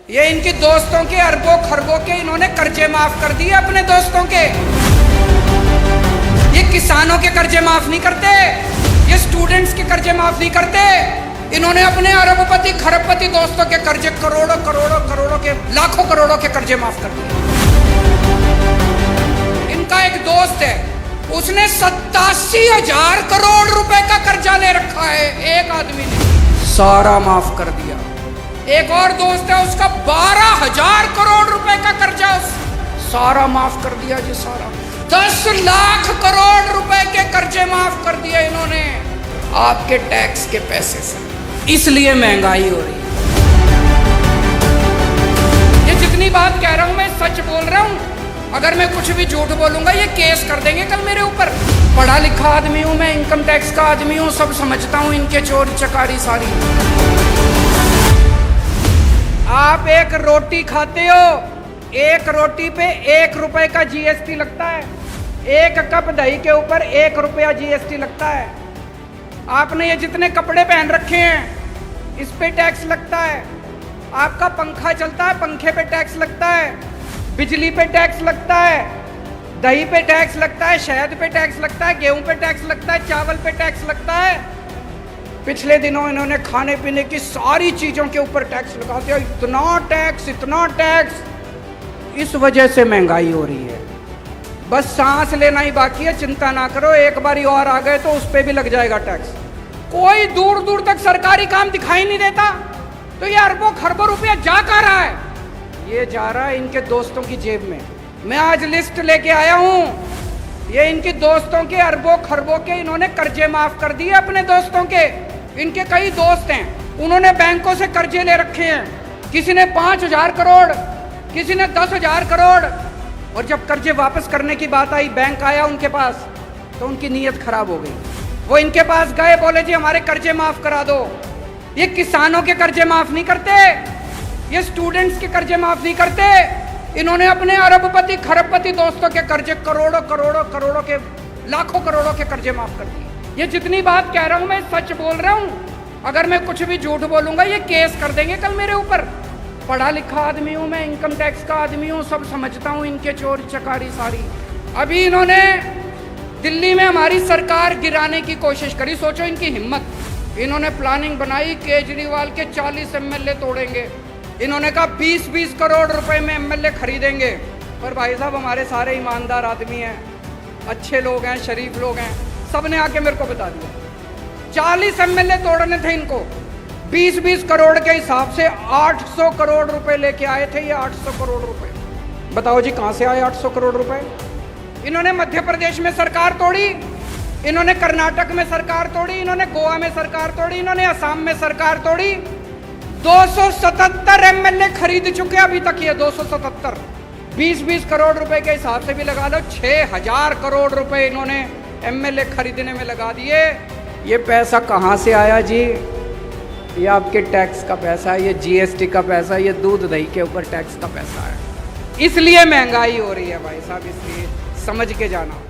ये इनके दोस्तों के अरबों खरबों के इन्होंने कर्जे माफ कर दिए अपने दोस्तों के। ये किसानों के कर्जे माफ नहीं करते, ये स्टूडेंट्स के कर्जे माफ नहीं करते। इन्होंने अपने अरबपति खरबपति दोस्तों के कर्जे करोड़ों करोड़ों करोड़ों के लाखों करोड़ों के कर्जे माफ कर दिए। इनका एक दोस्त है, उसने 87,000 करोड़ रुपए का कर्जा ले रखा है, एक आदमी ने सारा माफ कर दिया। एक और दोस्त है, उसका 12,000 करोड़ रुपए का कर्जा सारा माफ कर दिया जी, सारा 10 लाख करोड़ रुपए के कर्जे माफ कर दिए इन्होंने आपके टैक्स के पैसे से। इसलिए महंगाई हो रही है। ये जितनी बात कह रहा हूं मैं सच बोल रहा हूं। अगर मैं कुछ भी झूठ बोलूंगा ये केस कर देंगे कल मेरे ऊपर। पढ़ा लिखा आदमी हूं मैं, इनकम टैक्स का आदमी हूं, सब समझता हूं इनके चोरी चकारी सारी। आप एक रोटी खाते हो, एक रोटी पे 1 रुपए का जीएसटी लगता है। 1 कप दही के ऊपर 1 रुपया जीएसटी लगता है। आपने ये जितने कपड़े पहन रखे हैं इस पे टैक्स लगता है। आपका पंखा चलता है, पंखे पे टैक्स लगता है, बिजली पे टैक्स लगता है, दही पे टैक्स लगता है, शहद पे टैक्स लगता है, गेहूं पे टैक्स लगता है, चावल पे टैक्स लगता है। पिछले दिनों इन्होंने खाने पीने की सारी चीजों के ऊपर टैक्स लगा दिया। इतना टैक्स, इतना टैक्स। इस वजह से महंगाई हो रही है। बस सांस लेना ही बाकी है, चिंता ना करो, एक बारी और आ गए तो उस पर भी लग जाएगा टैक्स। कोई दूर दूर तक सरकारी काम दिखाई नहीं देता, तो ये अरबों खरबों रुपया जा कहाँ रहा है? ये जा रहा है इनके दोस्तों की जेब में। मैं आज लिस्ट लेके आया हूं। ये इनके दोस्तों के अरबों खरबों के इन्होंने कर्जे माफ कर दिए अपने दोस्तों के। इनके कई दोस्त हैं, उन्होंने बैंकों से कर्जे ले रखे हैं। किसी ने 5,000 करोड़, किसी ने 10,000 करोड़। और जब कर्जे वापस करने की बात आई, बैंक आया उनके पास, तो उनकी नीयत खराब हो गई। वो इनके पास गए, बोले जी हमारे कर्जे माफ करा दो। ये किसानों के कर्जे माफ नहीं करते, ये स्टूडेंट्स के कर्जे माफ नहीं करते। इन्होंने अपने अरबपति खरबपति दोस्तों के कर्जे करोड़ों करोड़ों करोड़ों के लाखों करोड़ों के कर्जे माफ कर दिए। ये जितनी बात कह रहा हूं मैं सच बोल रहा हूं। अगर मैं कुछ भी झूठ बोलूंगा ये केस कर देंगे कल मेरे ऊपर। पढ़ा लिखा आदमी हूं मैं, इनकम टैक्स का आदमी हूं, सब समझता हूं इनके चोरी चकारी सारी। अभी इन्होंने दिल्ली में हमारी सरकार गिराने की कोशिश करी, सोचो इनकी हिम्मत। इन्होंने प्लानिंग बनाई, केजरीवाल के 40 एमएलए तोड़ेंगे। इन्होंने कहा 20-20 करोड़ रुपए में एमएलए खरीदेंगे। पर भाई साहब हमारे सारे ईमानदार आदमी हैं, अच्छे लोग हैं, शरीफ लोग हैं, सब ने आके मेरे को बता दिया 40 एमएलए तोड़ने थे इनको। 20-20 करोड़ के हिसाब से 800 करोड़ रुपए लेके आए थे ये। 800 करोड़ रुपए बताओ जी कहां से आए 800 करोड़ रुपए? इन्होंने मध्य प्रदेश में सरकार तोड़ी, इन्होंने कर्नाटक में सरकार तोड़ी, इन्होंने गोवा में सरकार तोड़ी, इन्होंने असम में सरकार तोड़ी। 277 एमएलए खरीद चुके अभी तक ये। 277 20-20 करोड़ रुपए के हिसाब से भी लगा लो, 6,000 करोड़ रुपए इन्होंने एमएलए खरीदने में लगा दिए। ये पैसा कहाँ से आया जी? ये आपके टैक्स का पैसा है, ये जीएसटी का पैसा है, ये दूध दही के ऊपर टैक्स का पैसा है। इसलिए महंगाई हो रही है भाई साहब, इसलिए समझ के जाना।